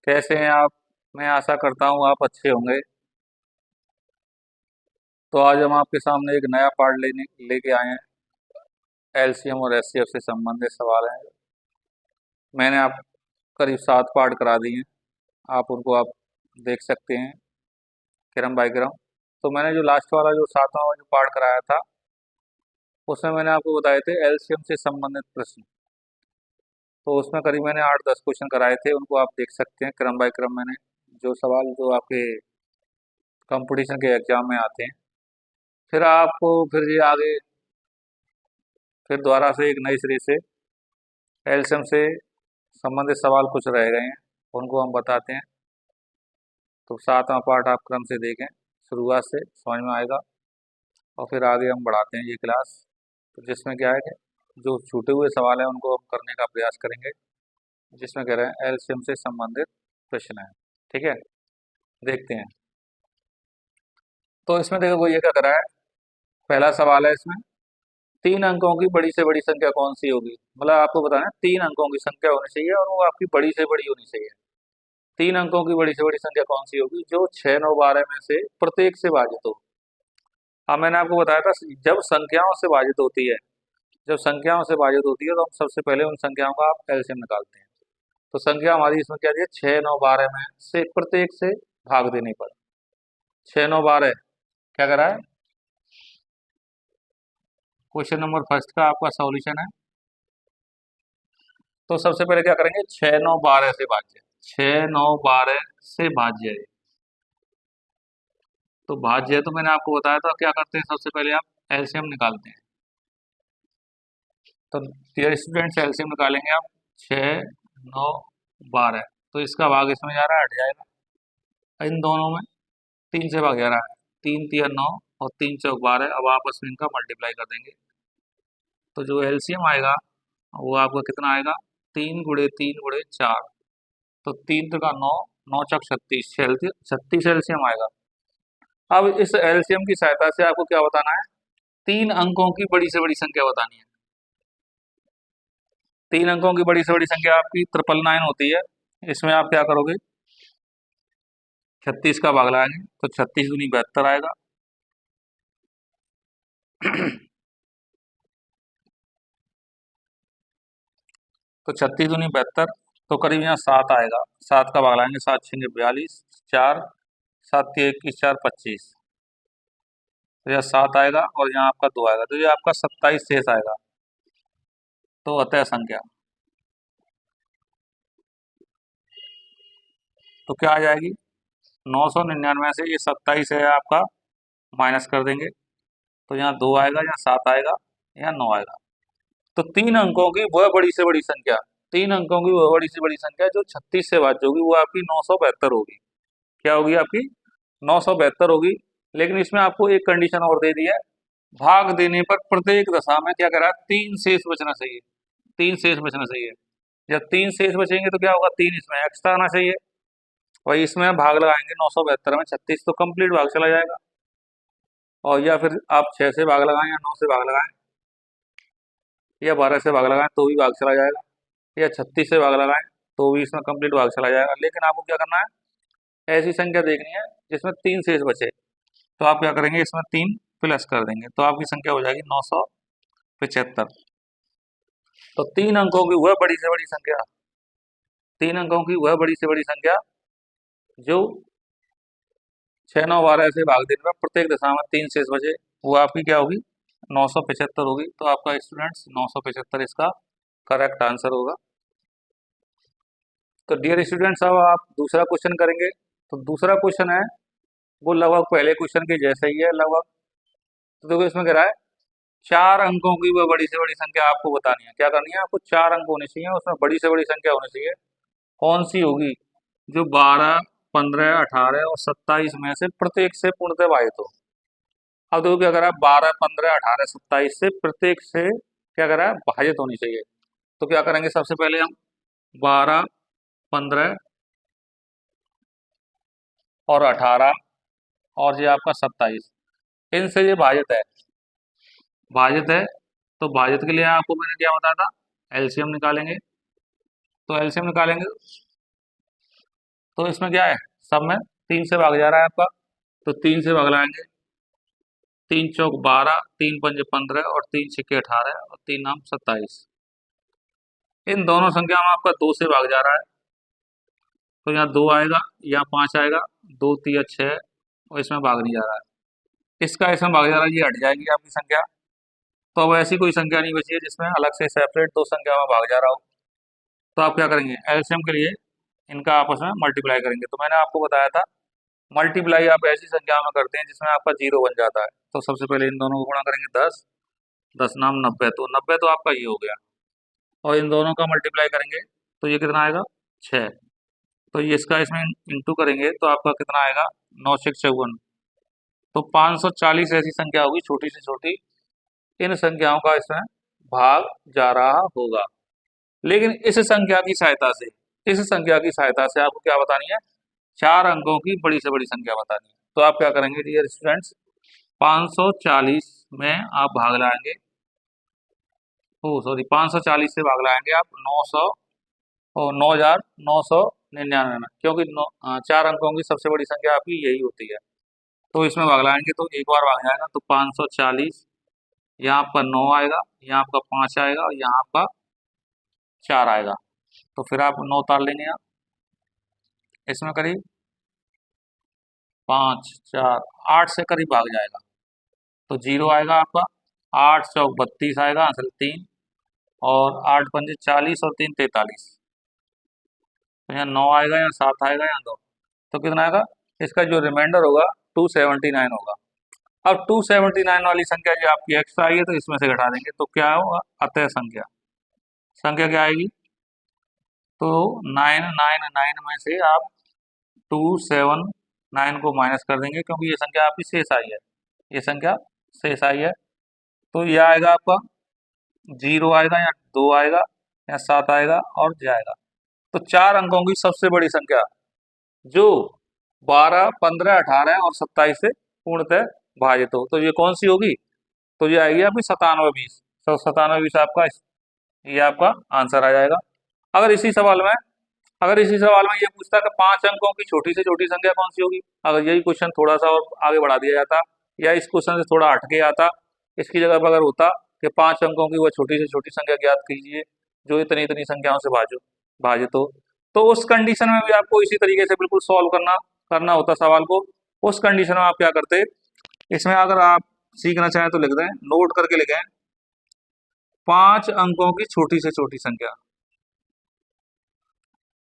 कैसे हैं आप? मैं आशा करता हूँ आप अच्छे होंगे। तो आज हम आपके सामने एक नया पार्ट लेके आए हैं। एलसीएम और एचसीएफ से संबंधित सवाल हैं। मैंने आप करीब 7 पार्ट करा दिए हैं। आप देख सकते हैं क्रम बाय क्रम। तो मैंने जो लास्ट वाला जो 7वां जो पार्ट कराया था, उसमें मैंने आपको बताए थे एलसीएम से संबंधित प्रश्न। तो उसमें करीब मैंने 8-10 क्वेश्चन कराए थे, उनको आप देख सकते हैं क्रम बाय क्रम। मैंने जो सवाल जो आपके कंपटीशन के एग्जाम में आते हैं, फिर आपको फिर ये आगे फिर दोबारा से एक नए सिरे से एलसीएम से संबंधित सवाल कुछ रह गए हैं, उनको हम बताते हैं। तो 7वां पार्ट आप क्रम से देखें, शुरुआत से समझ में आएगा। और फिर आगे हम बढ़ाते हैं ये क्लास, तो जिसमें क्या है कि जो छूटे हुए सवाल हैं उनको हम करने का प्रयास करेंगे, जिसमें कह रहे हैं एलसीएम से संबंधित प्रश्न है। ठीक है, देखते हैं। तो इसमें देखो वो ये क्या कर रहा है। पहला सवाल है इसमें, 3 अंकों की बड़ी से बड़ी संख्या कौन सी होगी। मतलब आपको बताना है 3 अंकों की संख्या होनी चाहिए और वो आपकी बड़ी से बड़ी होनी चाहिए। 3 अंकों की बड़ी से बड़ी संख्या कौन सी होगी जो 6, 9, 12 में से प्रत्येक से भाजित हो। हाँ, मैंने आपको बताया था जब संख्याओं से भाजित होती है, जब संख्याओं से भाजित होती है तो हम सबसे पहले उन संख्याओं का आप एलसीएम निकालते हैं। तो संख्या हमारी इसमें क्या दी है, 6, 9, 12 में से प्रत्येक से भाग देने पर 6, 9, 12 क्या करा है। क्वेश्चन नंबर फर्स्ट का आपका सॉल्यूशन है। तो सबसे पहले क्या करेंगे, 6, 9, 12 से भाज्य, 6, 9, 12 से भाज्य है। तो भाज्य है तो मैंने आपको बताया था क्या करते हैं, सबसे पहले आप एलसीएम निकालते हैं। तो डियर स्टूडेंट्स, एलसीएम निकालेंगे आप 6, 9, 12। तो इसका भाग इसमें जा रहा है, हट जाएगा। इन दोनों में 3 से भाग जा रहा है, 3 तिया 9 और 3 चौक 12। अब आपस में इनका मल्टीप्लाई कर देंगे, तो जो एलसीएम आएगा वो आपका कितना आएगा, 3 × 3 × 4। तो 3 × 9, 9 × 36, 36 एलसीएम आएगा। अब इस एलसीएम की सहायता से आपको क्या बताना है, 3 अंकों की बड़ी से बड़ी संख्या बतानी है। 3 अंकों की बड़ी से बड़ी संख्या आपकी 999 होती है। इसमें आप क्या करोगे, 36 का भाग लगाएंगे तो 36 दूनी 72 आएगा। तो 36 दूनी 72, तो करीब यहाँ 7 आएगा। 7 का भाग लगाएंगे, 7 6 42, 4 7 21, 4 25। तो यह 7 आएगा और यहाँ आपका 2 आएगा, तो ये आपका 27 शेष आएगा। तो अतः संख्या तो क्या आ जाएगी, 999 से ये 27 है आपका, माइनस कर देंगे। तो यहाँ 2 आएगा, यहाँ 7 आएगा, यहाँ 9 आएगा। तो 3 अंकों की वह बड़ी से बड़ी संख्या, 3 अंकों की वह बड़ी से बड़ी संख्या जो 36 से भाज्य होगी वो आपकी 972 होगी। क्या होगी आपकी, 972 होगी। लेकिन इसमें आपको एक कंडीशन और दे दी है, भाग देने पर प्रत्येक दशा में क्या करा, 3 शेष बचना चाहिए। 3 शेष बचना चाहिए। जब 3 शेष बचेंगे तो क्या होगा, 3 इसमें एक्स्ट्रा आना चाहिए। वही इसमें भाग लगाएंगे 972 में 36, तो कंप्लीट भाग चला जाएगा। और या फिर आप 6 से भाग लगाएं या 9 से भाग लगाएं या 12 से भाग लगाएं तो भी भाग चला जाएगा, या 36 से भाग लगाएं तो भी इसमें कंप्लीट भाग चला जाएगा। लेकिन आपको क्या करना है, ऐसी संख्या देखनी है जिसमें 3 शेष बचे। तो आप क्या करेंगे, इसमें 3 प्लस कर देंगे तो आपकी संख्या हो जाएगी 975। तो 3 अंकों की वह बड़ी से बड़ी संख्या, 3 अंकों की वह बड़ी से बड़ी संख्या जो 6, 9, 12 से भाग देने पर प्रत्येक दशा में 3 शेष बचे, वो आपकी क्या होगी, 975 होगी। तो आपका स्टूडेंट्स 975 इसका करेक्ट आंसर होगा। तो डियर स्टूडेंट्स, अब आप दूसरा क्वेश्चन करेंगे। तो दूसरा क्वेश्चन है वो लगभग पहले क्वेश्चन के जैसा ही है लगभग। तो देखो इसमें कह रहा है 4 अंकों की वह बड़ी से बड़ी संख्या आपको बतानी है। क्या करनी है आपको, 4 अंक होने चाहिए, उसमें बड़ी से बड़ी संख्या होनी चाहिए। कौन सी होगी, जो 12, 15, 18 और 27 में से प्रत्येक से पूर्णतः भाजित हो। अब देखो क्या करा है, 12, 15, 18, 27 से प्रत्येक से क्या करा है, भाजित होनी चाहिए। तो क्या करेंगे, सबसे पहले हम 12, 15 और 18 और ये आपका 27, इनसे ये भाजित है। तो भाजित के लिए आपको मैंने क्या बताया था, एलसीएम निकालेंगे। तो एलसीएम निकालेंगे तो इसमें क्या है, सब में 3 से भाग जा रहा है आपका, तो 3 से भाग लाएंगे, 3 चौक 12, 3 पंजे 15 और 3 छिक्के 18 और 3 नाम 27। इन दोनों संख्या में आपका 2 से भाग जा रहा है, तो यहाँ 2 आएगा, यहाँ 5 आएगा, 2 3 6 और इसमें भाग नहीं जा रहा है, इसका इसमें भाग जा रहा है, ये हट जाएगी आपकी संख्या। तो अब ऐसी कोई संख्या नहीं बची है जिसमें अलग से सेपरेट दो संख्या में भाग जा रहा हो। तो आप क्या करेंगे, एलसीएम के लिए इनका आपस में मल्टीप्लाई करेंगे। तो मैंने आपको बताया था मल्टीप्लाई आप ऐसी संख्या में करते हैं जिसमें आपका 0 बन जाता है। तो सबसे पहले इन दोनों को गुणा करेंगे 10, 10 नाम 90, तो 90 तो आपका ये हो गया, और इन दोनों का मल्टीप्लाई करेंगे तो ये कितना आएगा 6। तो ये इसका इसमें इंटू करेंगे तो आपका कितना आएगा 9 6 54। तो 540 ऐसी संख्या होगी छोटी से छोटी, इन संख्याओं का इसमें भाग जा रहा होगा। लेकिन इस संख्या की सहायता से, इस संख्या की सहायता से आपको क्या बतानी है, 4 अंकों की बड़ी से बड़ी संख्या बतानी है। तो आप क्या करेंगे डियर स्टूडेंट्स, 540 में आप भाग लाएंगे, ओ सॉरी 540 से भाग लाएंगे आप 900 और 9999 में, क्योंकि 4 अंकों की सबसे बड़ी संख्या आपकी यही होती है। तो इसमें भाग लाएंगे तो एक बार भाग जाएगा, तो 540, यहाँ आपका 9 आएगा, यहाँ आपका 5 आएगा और यहाँ आपका 4 आएगा। तो फिर आप 9 उतार लेंगे, आप इसमें करीब 5 4 8 से करीब भाग जाएगा, तो 0 आएगा आपका, 8 चौक 32 आएगा, आंसर 3, और 8 पंजे 40 और 3 43। तो यहाँ 9 आएगा, यहाँ 7 आएगा, यहाँ 2, तो कितना आएगा, इसका जो रिमाइंडर होगा 279 होगा। अब 279 वाली संख्या जो आपकी एक्स्ट्रा आई है तो इसमें से घटा देंगे, तो क्या होगा, अतः संख्या, संख्या क्या आएगी, तो 999 में से आप 279 को माइनस कर देंगे, क्योंकि ये संख्या आपकी शेष आई है, ये संख्या शेष आई है। तो यह आएगा आपका 0 आएगा, या 2 आएगा, या 7 आएगा और जाएगा। तो 4 अंकों की सबसे बड़ी संख्या जो 12 15 18 और 27 से पूर्णतः भाजित हो, तो ये कौन सी होगी, तो ये आएगी आपकी 97 20। तो 97 20 आपका, ये आपका आंसर आ जाएगा। अगर इसी सवाल में, ये पूछता है कि 5 अंकों की छोटी से छोटी संख्या कौन सी होगी, अगर यही क्वेश्चन थोड़ा सा और आगे बढ़ा दिया जाता, या इस क्वेश्चन से थोड़ा हटके आता, इसकी जगह पर अगर होता कि 5 अंकों की वह छोटी से छोटी संख्या ज्ञात कीजिए जो इतनी इतनी संख्याओं से भाजित हो, तो उस कंडीशन में भी आपको इसी तरीके से बिल्कुल सॉल्व करना होता सवाल को। उस कंडीशन में आप क्या करते, इसमें अगर आप सीखना चाहें तो लिख दें, नोट करके लिखें, 5 अंकों की छोटी से छोटी संख्या,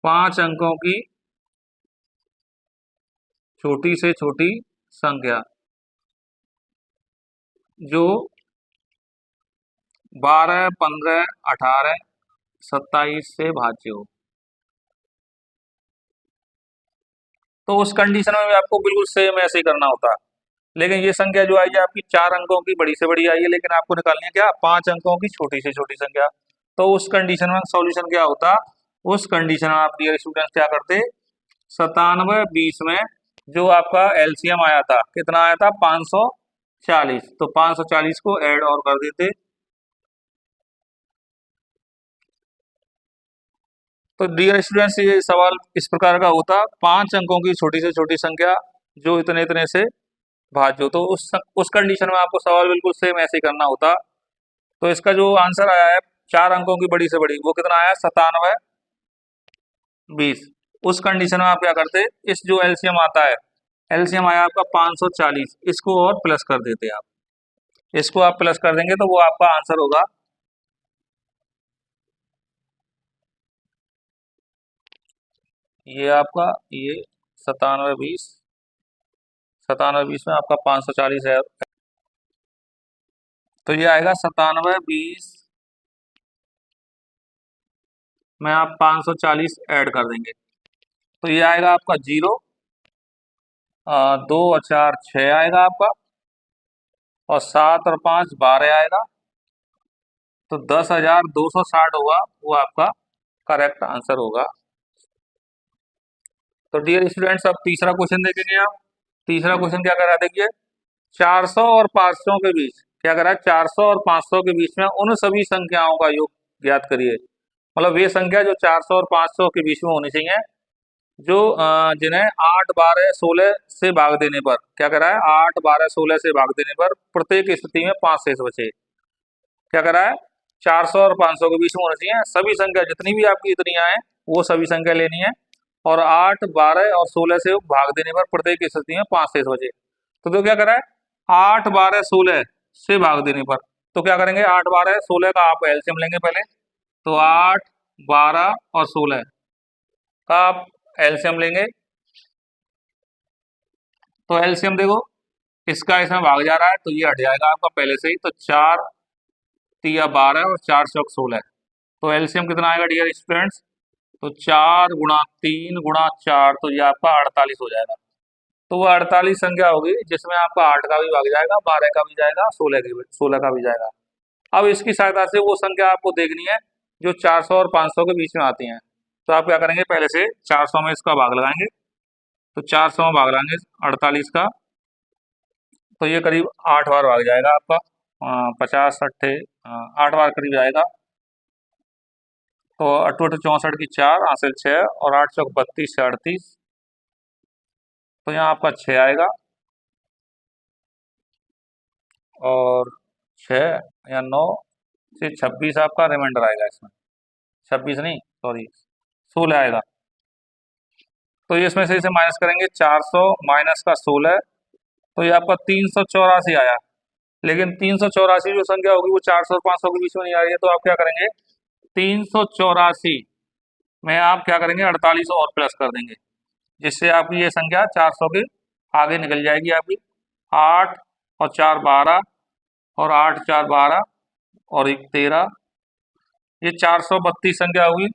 5 अंकों की छोटी से छोटी संख्या जो 12 15 18 27 से भाज्य हो। तो उस कंडीशन में भी आपको बिल्कुल सेम ऐसे ही करना होता है। लेकिन ये संख्या जो आई है आपकी 4 अंकों की बड़ी से बड़ी आई है, लेकिन आपको निकालनी है क्या, 5 अंकों की छोटी से छोटी संख्या। तो उस कंडीशन में सॉल्यूशन क्या होता, उस कंडीशन में आप डियर स्टूडेंट्स क्या करते, 97 20 में जो आपका एलसीएम आया था, कितना आया था 540, तो 540 को ऐड और कर देते। तो डियर स्टूडेंट्स ये सवाल इस प्रकार का होता, 5 अंकों की छोटी से छोटी संख्या जो इतने इतने से भाज्य हो। तो उस कंडीशन में आपको सवाल बिल्कुल सेम ऐसे ही करना होता। तो इसका जो आंसर आया है 4 अंकों की बड़ी से बड़ी, वो कितना आया 97 20। उस कंडीशन में आप क्या करते, इस जो एलसीएम आता है, एलसीएम आया आपका 540, इसको और प्लस कर देते आप, इसको आप प्लस कर देंगे तो वो आपका आंसर होगा, ये आपका, ये 97 20 में आपका 540 है, तो ये आएगा 97 20 में आप 540 ऐड कर देंगे, तो ये आएगा आपका 0, 2 और 4 6 आएगा आपका, और 7 और 5 12 आएगा, तो 10,260 होगा, वो आपका करेक्ट आंसर होगा। तो डियर स्टूडेंट्स अब तीसरा क्वेश्चन देखेंगे आप। तीसरा क्वेश्चन क्या कर रहा है, देखिए 400 और 500 के बीच, क्या कर रहा है 400 और 500 के बीच में उन सभी संख्याओं का योग ज्ञात करिए। मतलब वे संख्या जो 400 और 500 के बीच में होनी चाहिए, जिन्हें 8, 12, 16 से भाग देने पर क्या करा है, 8, 12, 16 से भाग देने पर प्रत्येक स्थिति में 5 शेष बचे। क्या करा है, 400 और 500 के बीच में होना चाहिए। सभी संख्या जितनी भी आपकी इतनी आए वो सभी संख्या लेनी है, और 8, 12 और 16 से भाग देने पर प्रत्येक स्थिति में 5 शेष बचे। तो क्या करा है, 8, 12, 16 से भाग देने पर, तो क्या करेंगे, 8, 12, 16 का आप एलसीएम लेंगे पहले। तो 8, 12 और 16 का आप एलसीएम लेंगे। तो एलसीएम देखो, इसका इसमें भाग जा रहा है तो ये हट जाएगा आपका पहले से ही। तो 4 तिया 12 और 4 चौक 16। तो एलसीएम कितना आएगा डियर स्टूडेंट्स, तो 4 गुणा 3 गुणा 4, तो ये आपका 48 हो जाएगा। तो वो 48 संख्या होगी जिसमें आपका 8 का भी भाग जाएगा, 12 का भी जाएगा, 16 का भी जाएगा। अब इसकी सहायता से वो संख्या आपको देखनी है जो 400 और 500 के बीच में आती हैं। तो आप क्या करेंगे, पहले से 400 में इसका भाग लगाएंगे। तो 400 में भाग लगाएंगे 48 का, तो ये करीब 8 बार भाग जाएगा आपका। 50 अट्ठे 8 बार करीब जाएगा। तो 8 8 64 की 4 हासिल 6 और 8 चौक 32 से 38, तो यहाँ आपका 6 आएगा। और 6 या 9 से 26 आपका रिमाइंडर आएगा इसमें, 26 नहीं सॉरी 16 आएगा। तो ये इसमें से इसे माइनस करेंगे, 400 माइनस का 16, तो ये आपका 384 आया। लेकिन 384 जो संख्या होगी वो 400 और 500 के बीच में नहीं आ रही है। तो आप क्या करेंगे, 384 में आप क्या करेंगे, 48 और प्लस कर देंगे, जिससे आपकी ये संख्या 400 के आगे निकल जाएगी आपकी। 8 और 4 12 और 8 4 12 और 1 13, ये 432 संख्या होगी,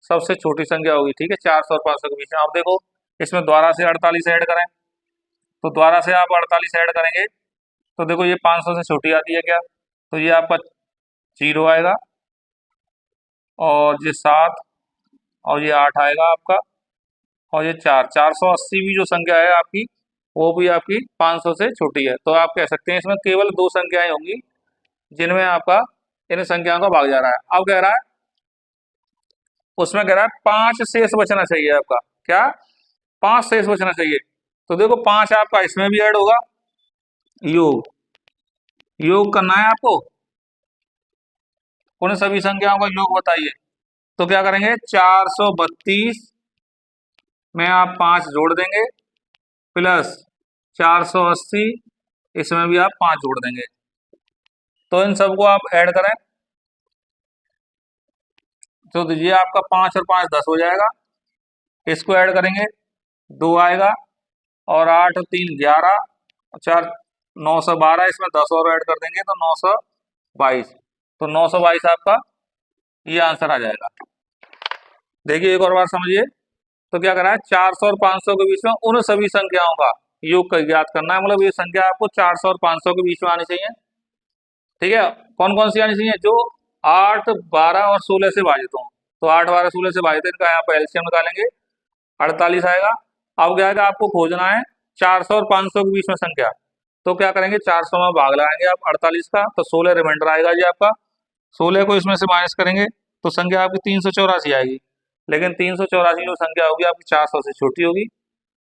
सबसे छोटी संख्या होगी। ठीक है, 400 और 500 के बीच में। आप देखो इसमें द्वारा से 48 ऐड करें, तो द्वारा से आप 48 ऐड करेंगे तो देखो ये 500 से छोटी आती है क्या, तो ये आपका 0 आएगा, और ये 7 और ये 8 आएगा आपका, और ये 4 480 भी जो संख्या है आपकी वो भी आपकी 500 से छोटी है। तो आप कह सकते हैं इसमें केवल 2 संख्याएं होंगी जिनमें आपका इन संख्याओं का भाग जा रहा है। अब कह रहा है, उसमें कह रहा है 5 शेष बचना चाहिए आपका। क्या, 5 शेष बचना चाहिए। तो देखो 5 आपका इसमें भी ऐड होगा, योग योग करना है आपको, उन सभी संख्याओं का योग बताइए। तो क्या करेंगे, 432 में आप 5 जोड़ देंगे, प्लस 480 इसमें भी आप 5 जोड़ देंगे। तो इन सबको आप ऐड करें, तो ये आपका 5 और 5 10 हो जाएगा। इसको ऐड करेंगे 2 आएगा, और 8 और 3 11 और 4 912, इसमें 10 और ऐड कर देंगे तो 922। तो 922 आपका ये आंसर आ जाएगा। देखिए एक और बार समझिए। तो क्या करना है, 400 और 500 के बीच में उन सभी संख्याओं का योग का ज्ञात करना है। मतलब ये संख्या आपको 400 और 500 के बीच में आनी चाहिए। ठीक है, कौन कौन सी आनी चाहिए, जो 8, 12 और 16 से भाजित हो। तो 8, 12, 16 से भाजित, इनका यहाँ पर एलसीएम निकालेंगे, 48 आएगा। अब क्या आएगा, आपको खोजना है 400 और 500 के बीच में संख्या। तो क्या करेंगे, 400 में भाग लगाएंगे आप 48 का, तो 16 रिमाइंडर आएगा जी आपका। 16 को इसमें से माइनस करेंगे तो संख्या आपकी 384 आएगी। लेकिन 384 जो संख्या होगी आपकी 400 से छोटी होगी।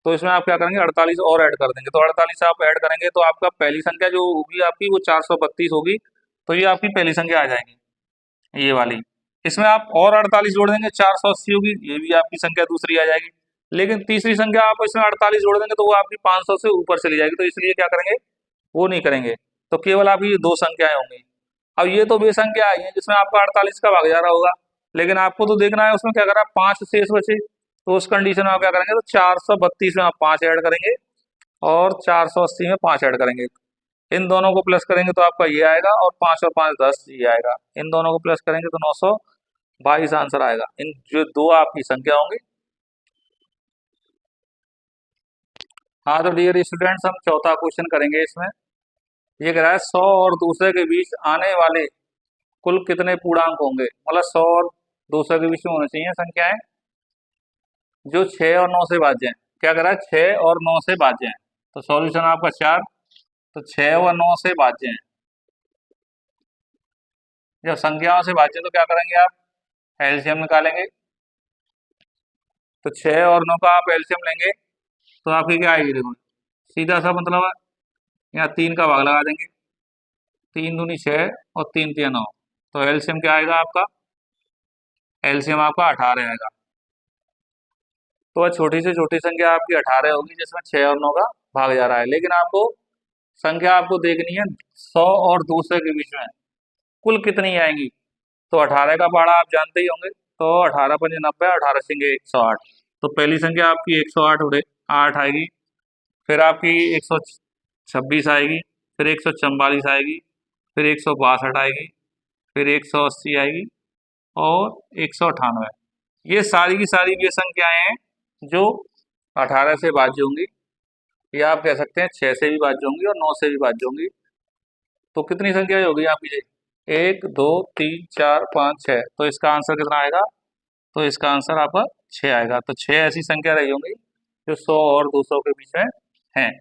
तो इसमें आप क्या करेंगे, 48 और ऐड कर देंगे। तो 48 आप ऐड करेंगे तो आपका पहली संख्या जो होगी आपकी वो 432 होगी। तो ये आपकी पहली संख्या आ जाएगी, ये वाली। इसमें आप और 48 जोड़ देंगे, 480 होगी, ये भी आपकी संख्या दूसरी आ जाएगी। लेकिन तीसरी संख्या आप इसमें 48 जोड़ देंगे तो वो आपकी 500 से ऊपर चली जाएगी। तो इसलिए क्या करेंगे, वो नहीं करेंगे। तो केवल आपकी ये 2 संख्याएं होंगी। अब ये तो वे संख्या आई है जिसमें आपका 48 का भाग जा रहा होगा, लेकिन आपको तो देखना है उसमें क्या करा, 5 शेष बचे। तो उस कंडीशन में आप क्या करेंगे, तो 432 में आप 5 ऐड करेंगे, और 480 में 5 ऐड करेंगे। इन दोनों को प्लस करेंगे तो आपका ये आएगा, और 5 और 5 10 ये आएगा। इन दोनों को प्लस करेंगे तो 922 आंसर आएगा। इन जो 2 आपकी संख्या होंगी। हाँ तो डियर स्टूडेंट्स, हम चौथा क्वेश्चन करेंगे। इसमें ये कह रहा है 100 और दूसरे के बीच आने वाले कुल कितने पूर्णांक होंगे। मतलब 100 और 200 के बीच में होनी चाहिए संख्याएं जो 6 और 9 से भाज्य हैं। क्या कह रहा है, 6 और 9 से भाज्य हैं। तो सॉल्यूशन आपका 4। तो 6 और 9 से भाज्य हैं। जब संख्याओं से भाज्य तो क्या करेंगे आप, एलसीएम निकालेंगे। तो 6 और 9 का आप एलसीएम लेंगे तो आपकी क्या आएगी, देखो सीधा सा मतलब है, यहाँ 3 का भाग लगा देंगे, 3 दूनी 6 और 3 तिया 9, तो एलसीएम क्या आएगा आपका, एलसीएम आपका 18 आएगा। तो वह छोटी से छोटी संख्या आपकी 18 होगी जिसमें 6 और 9 का भाग जा रहा है, लेकिन आपको संख्या आपको देखनी है 100 और 200 के बीच में कुल कितनी आएंगी। तो 18 का पहाड़ा आप जानते ही होंगे, तो 18 पंजे 90, 18 सिंगे 108, तो पहली संख्या आपकी 108 उड़े 8 आएगी, फिर आपकी 126 आएगी, फिर 144 आएगी, फिर 162 आएगी, फिर 180 आएगी और 198। ये सारी की सारी ये संख्याएं हैं जो 18 से भाज्य होंगी, या आप कह सकते हैं 6 से भी भाज्य होंगी और 9 से भी भाज्य होंगी। तो कितनी संख्या होगी आपकी, 1 2 3 4 5 6, तो इसका आंसर कितना आएगा, तो इसका आंसर आपका 6 आएगा। तो 6 ऐसी संख्या रही होंगी जो 100 और 200 के बीच में हैं।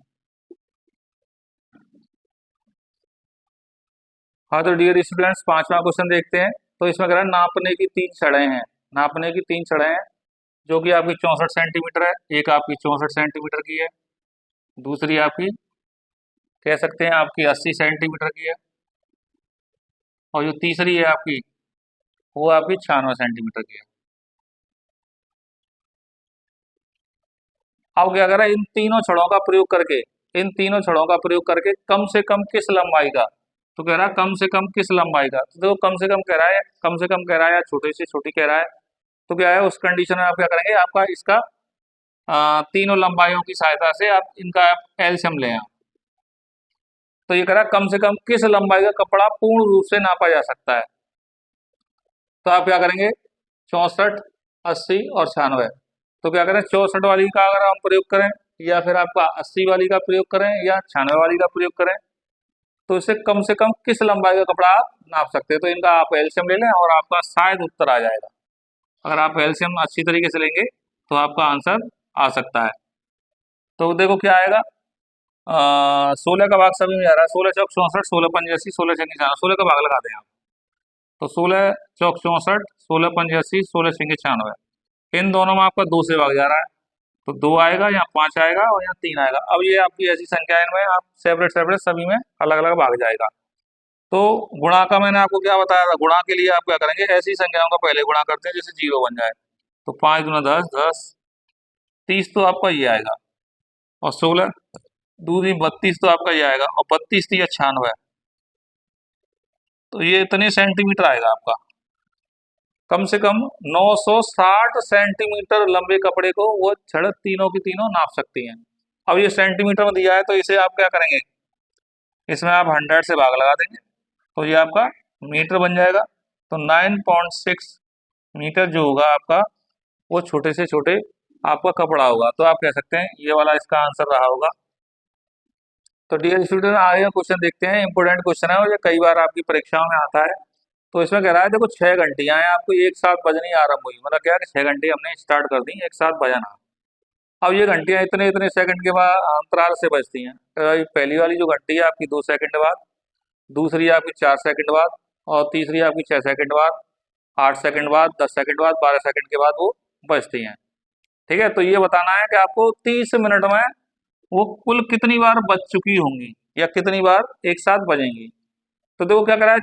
हाँ तो डियर स्टूडेंट्स, 5वां क्वेश्चन देखते हैं। तो इसमें कह रहा है नापने की 3 छड़ें हैं, नापने की 3 छड़ें हैं जो कि आपकी 64 सेंटीमीटर है, एक आपकी 64 सेंटीमीटर की है, दूसरी आपकी कह सकते हैं आपकी 80 सेंटीमीटर की है, और जो तीसरी है आपकी वो आपकी 96 सेंटीमीटर की है। अब क्या करें, इन तीनों छड़ों का प्रयोग करके, इन तीनों छड़ों का प्रयोग करके कम से कम किस लंबाई का, तो कह रहा है कम से कम किस लंबाई का, तो देखो कम से कम कह रहा है, कम से कम कह रहा है या छोटी से छोटी कह रहा है, तो क्या है उस कंडीशन में आप क्या करेंगे, आपका इसका तीनों लंबाइयों की सहायता से आप इनका एलसीएम लें आप। तो ये कह रहा है कम से कम किस लंबाई का कपड़ा पूर्ण रूप से नापा जा सकता है, तो आप क्या करेंगे 64 80 और 96, तो क्या करें 64 वाली का अगर हम प्रयोग करें या फिर आपका 80 वाली का प्रयोग करें या 96 वाली का प्रयोग करें, तो इससे कम से कम किस लंबाई का कपड़ा आप नाप सकते हैं। तो इनका आप एलसीएम ले लें और आपका शायद उत्तर आ जाएगा। अगर आप एलसीएम अच्छी तरीके से लेंगे तो आपका आंसर आ सकता है। तो देखो क्या आएगा, 16 का भाग सभी में आ रहा है, 16 चौक 64, 16 पंजे 80, 16 छंगे 96, 16 का भाग लगा दें आप, तो 16 चौक 64, 16 पंजे 80, 16 छंगे 96, इन दोनों में आपका 2 से भाग जा रहा है, तो 2 आएगा, यहाँ 5 आएगा और यहाँ 3 आएगा। अब ये आपकी ऐसी संख्या है, इनमें आप सेपरेट सेपरेट सभी में अलग अलग भाग जाएगा। तो गुणा का मैंने आपको क्या बताया था, गुणा के लिए आप क्या करेंगे, ऐसी संख्याओं का पहले गुणा करते हैं जैसे 0 बन जाए, तो 5 गुना 10 10, 30 तो आपका ये आएगा, और 16 दूनी 32 तो आपका ये आएगा, और 32 3 96, तो ये इतने सेंटीमीटर आएगा आपका। कम से कम 960 सेंटीमीटर लंबे कपड़े को वो छड़ तीनों की तीनों नाप सकती हैं। अब ये सेंटीमीटर में दिया है तो इसे आप क्या करेंगे, इसमें आप 100 से भाग लगा देंगे, तो ये आपका मीटर बन जाएगा। तो 9.6 मीटर जो होगा आपका वो छोटे से छोटे आपका कपड़ा होगा, तो आप कह सकते हैं ये वाला इसका आंसर रहा होगा। तो डियर स्टूडेंट, आगे क्वेश्चन देखते हैं, इंपोर्टेंट क्वेश्चन है और ये कई बार आपकी परीक्षाओं में आता है। तो इसमें कह रहा है देखो 6 घंटियां हैं आपको एक साथ बजनी आरंभ हुई, मतलब क्या है कि 6 घंटे हमने स्टार्ट कर दी एक साथ बजना। अब ये घंटियां इतने इतने सेकंड के बाद अंतराल से बजती हैं, ये पहली वाली जो घंटी है आपकी 2 सेकंड बाद, दूसरी आपकी 4 सेकंड बाद, और तीसरी आपकी 6 सेकंड बाद, 8 सेकंड बाद, 10 सेकंड बाद, 12 सेकंड के बाद वो बजती हैं। ठीक है, तो ये बताना है कि आपको 30 मिनट में वो कुल कितनी बार बज चुकी होंगी या कितनी बार एक साथ बजेंगी। तो देखो क्या करा है,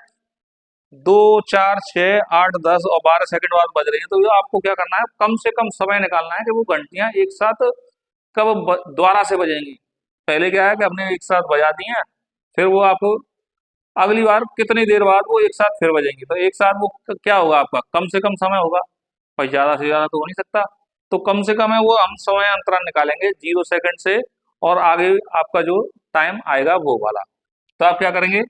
2 4 6 8 10 और 12 सेकंड बाद बज रही है, तो ये आपको क्या करना है, कम से कम समय निकालना है कि वो घंटियां एक साथ कब दोबारा से बजेंगी। पहले क्या है कि हमने एक साथ बजा दी हैं, फिर वो आपको अगली बार कितनी देर बाद वो एक साथ फिर बजेंगी, तो एक साथ वो क्या होगा आपका कम से कम समय होगा, भाई ज्यादा से ज्यादा तो हो नहीं सकता। तो कम से कम है वो हम समय अंतराल निकालेंगे 0 सेकंड से, और आगे आपका जो टाइम आएगा वो वाला। तो आप क्या करेंगे,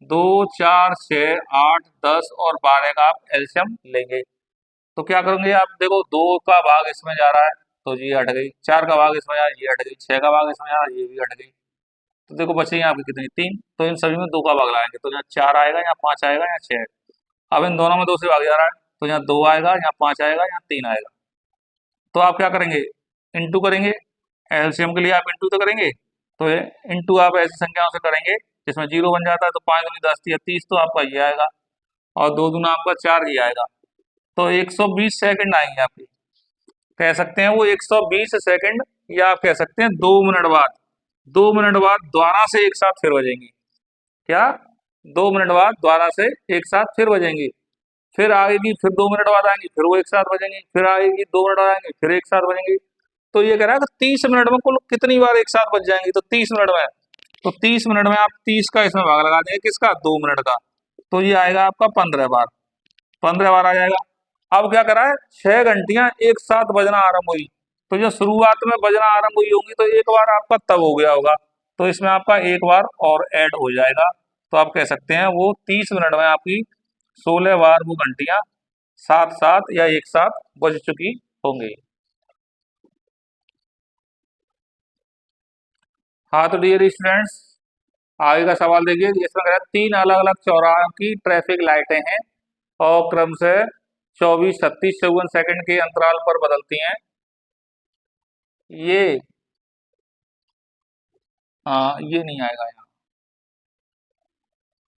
2 4 6 8 10 और 12 का आप एलसीएम लेंगे। तो क्या करेंगे आप, देखो 2 का भाग इसमें जा रहा है तो ये हट गई, 4 का भाग इसमें जा रहा है ये हट गई, 6 का भाग इसमें जा रहा है ये भी हट गई, तो देखो बची यहाँ आपकी कितनी 3, तो इन सभी में 2 का भाग लगाएंगे, तो यहाँ 4 आएगा, यहाँ 5 आएगा, यहाँ 6 आएगा। अब इन दोनों में 2 से भाग जा रहा है, तो यहाँ 2 आएगा, यहाँ 5 आएगा, यहाँ 3 आएगा। तो आप क्या करेंगे, इंटू करेंगे, एलसीएम के लिए आप इंटू तो करेंगे, तो इंटू आप ऐसी संख्याओं से करेंगे जिसमें 0 बन जाता है, तो 5 दूनी 10 या 30 तो आपका ये आएगा, और 2 दूना आपका 4 ये आएगा, तो 120 सेकंड आएंगे आपकी। कह सकते हैं वो 120 सेकंड, या आप कह सकते हैं 2 मिनट बाद, 2 मिनट बाद दोबारा से एक साथ फिर बजेंगी। क्या? 2 मिनट बाद दोबारा से एक साथ फिर बजेंगी। फिर आएगी, फिर 2 मिनट बाद आएंगी, फिर वो एक साथ बजेंगी, फिर आएगी 2 मिनट बाद आएंगी, फिर एक साथ बजेंगी। तो ये कह रहा है कि 30 मिनट में कुल कितनी बार एक साथ बज जाएंगी, तो 30 मिनट में। तो 30 मिनट में आप 30 का इसमें भाग लगा देंगे, किसका? 2 मिनट का। तो ये आएगा आपका 15 बार, 15 बार आ जाएगा। अब क्या करा है, 6 घंटियां एक साथ बजना आरंभ हुई। तो जो शुरुआत में बजना आरंभ हुई होंगी, तो एक बार आपका तब हो गया होगा, तो इसमें आपका एक बार और ऐड हो जाएगा। तो आप कह सकते हैं वो 30 मिनट में आपकी 16 बार वो घंटियां साथ साथ या एक साथ बज चुकी होंगी। हाँ, तो डियर स्टूडेंट्स, आगे का सवाल देखिए। इसमें कह रहा है 3 अलग अलग चौराहों की ट्रैफिक लाइटें हैं और क्रम से 24, 36, 54 सेकंड के अंतराल पर बदलती हैं। ये ये नहीं आएगा यहाँ।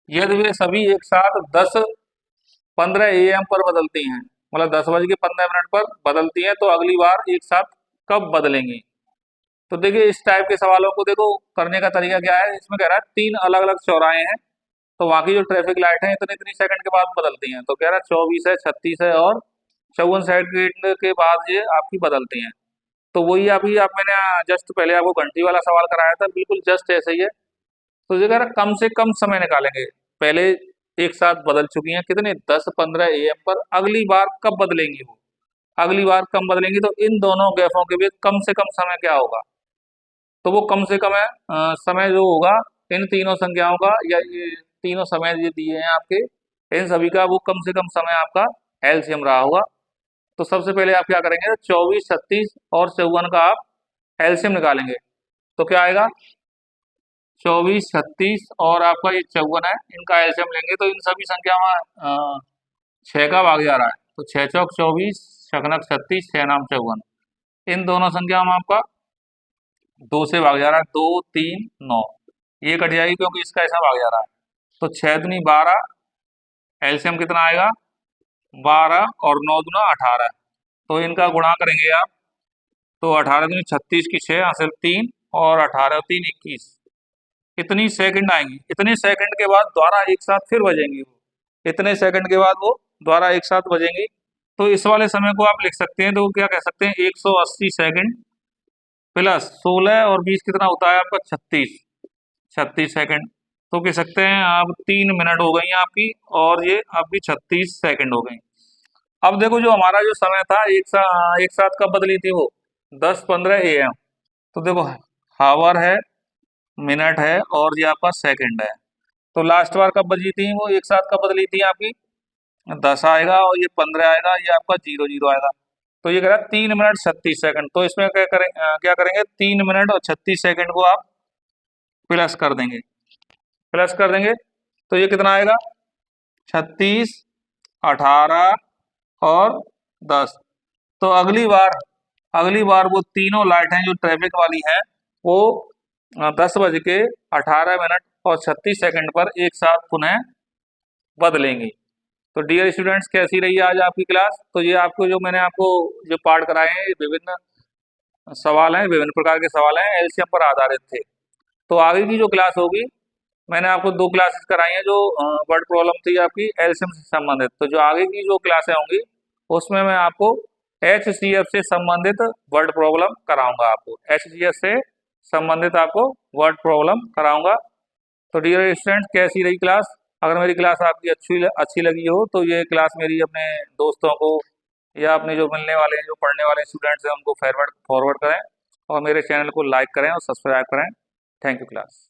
यदि वे सभी एक साथ 10:15 AM पर बदलती हैं, मतलब 10:15 पर बदलती हैं, तो अगली बार एक साथ कब बदलेंगी? तो देखिए, इस टाइप के सवालों को देखो करने का तरीका क्या है। इसमें कह रहा है 3 अलग अलग चौराहे हैं, तो वहाँ की जो ट्रैफिक लाइट है इतने इतनी सेकंड के बाद बदलती हैं। तो कह रहा है 24 है, 36 है और 54 सेकंड के बाद ये आपकी बदलती हैं। तो वही अभी आप मैंने जस्ट पहले आपको घंटी वाला सवाल कराया था, बिल्कुल जस्ट ऐसे ही है। तो ये कह रहा है कम से कम समय निकालेंगे। पहले एक साथ बदल चुकी हैं कितने? 10:15 AM पर, अगली बार कब बदलेंगी वो? अगली बार कब बदलेंगी? तो इन दोनों गैपों के बीच कम से कम समय क्या होगा? तो वो कम से कम है समय जो होगा इन तीनों संख्याओं का, या ये तीनों समय ये दिए हैं आपके, इन सभी का वो कम से कम समय आपका एलसीएम रहा होगा। तो सबसे पहले आप क्या करेंगे, 24, 36 और 54 का आप एलसीएम निकालेंगे। तो क्या आएगा? 24, 36 और आपका ये 54 है, इनका एलसीएम लेंगे तो इन सभी संख्या में 6 का भाग जा रहा है। तो 6 चौक 24, छकनक 36, 6 नाम 54, इन दोनों संख्या में आपका 2 से भाग जा रहा है। 2, 3, 9, ये कट जाएगी क्योंकि इसका ऐसा भाग जा रहा है। तो 6 दूनी 12, एलसीएम कितना आएगा? 12 और 9 दूना 18। तो इनका गुणा करेंगे आप, तो 18 दूनी 36 की 6 हासिल 3 और 18 और 3 21, इतनी सेकंड आएंगी। इतने सेकंड के बाद दोबारा एक साथ फिर बजेंगी वो, इतने सेकंड के बाद वो दोबारा एक साथ बजेंगी। तो इस वाले समय को आप लिख सकते हैं, तो क्या कह सकते हैं, 180 सेकंड प्लस 16 और 20 कितना होता है आपका? 36, 36 सेकंड। तो कह सकते हैं आप 3 मिनट हो गई आपकी, और ये आपकी 36 सेकंड हो गई। अब देखो जो हमारा जो समय था एक साथ कब बदली थी वो? 10:15 AM। तो देखो, हावर है, मिनट है और ये आपका सेकंड है। तो लास्ट बार कब बजी थी वो एक साथ कब बदली थी आपकी? 10 आएगा और ये 15 आएगा, ये आपका 00 आएगा। तो ये कह रहा है 3 मिनट 36 सेकंड। तो इसमें क्या करेंगे, 3 मिनट और 36 सेकंड को आप प्लस कर देंगे, प्लस कर देंगे। तो ये कितना आएगा? 36, 18 और 10। तो अगली बार वो तीनों लाइटें जो ट्रैफिक वाली हैं वो 10:18 और 36 सेकंड पर एक साथ पुनः बदलेंगी। तो डियर स्टूडेंट्स, कैसी रही आज आपकी क्लास? तो ये आपको जो मैंने आपको जो पाठ कराए हैं, ये विभिन्न सवाल हैं, विभिन्न प्रकार के सवाल हैं, एलसीएम पर आधारित थे। तो आगे की जो क्लास होगी, मैंने आपको 2 क्लासेस कराई हैं जो वर्ड प्रॉब्लम थी आपकी एलसीएम से संबंधित। तो जो आगे की जो क्लासें होंगी उसमें मैं आपको एचसीएफ से संबंधित वर्ड प्रॉब्लम कराऊंगा। आपको एचसीएफ से संबंधित आपको वर्ड प्रॉब्लम कराऊंगा। तो डियर स्टूडेंट्स, कैसी रही क्लास? अगर मेरी क्लास आपकी अच्छी अच्छी लगी हो तो ये क्लास मेरी अपने दोस्तों को या अपने जो मिलने वाले हैं, जो पढ़ने वाले स्टूडेंट्स हैं, उनको फॉरवर्ड फॉरवर्ड करें और मेरे चैनल को लाइक करें और सब्सक्राइब करें। Thank you class.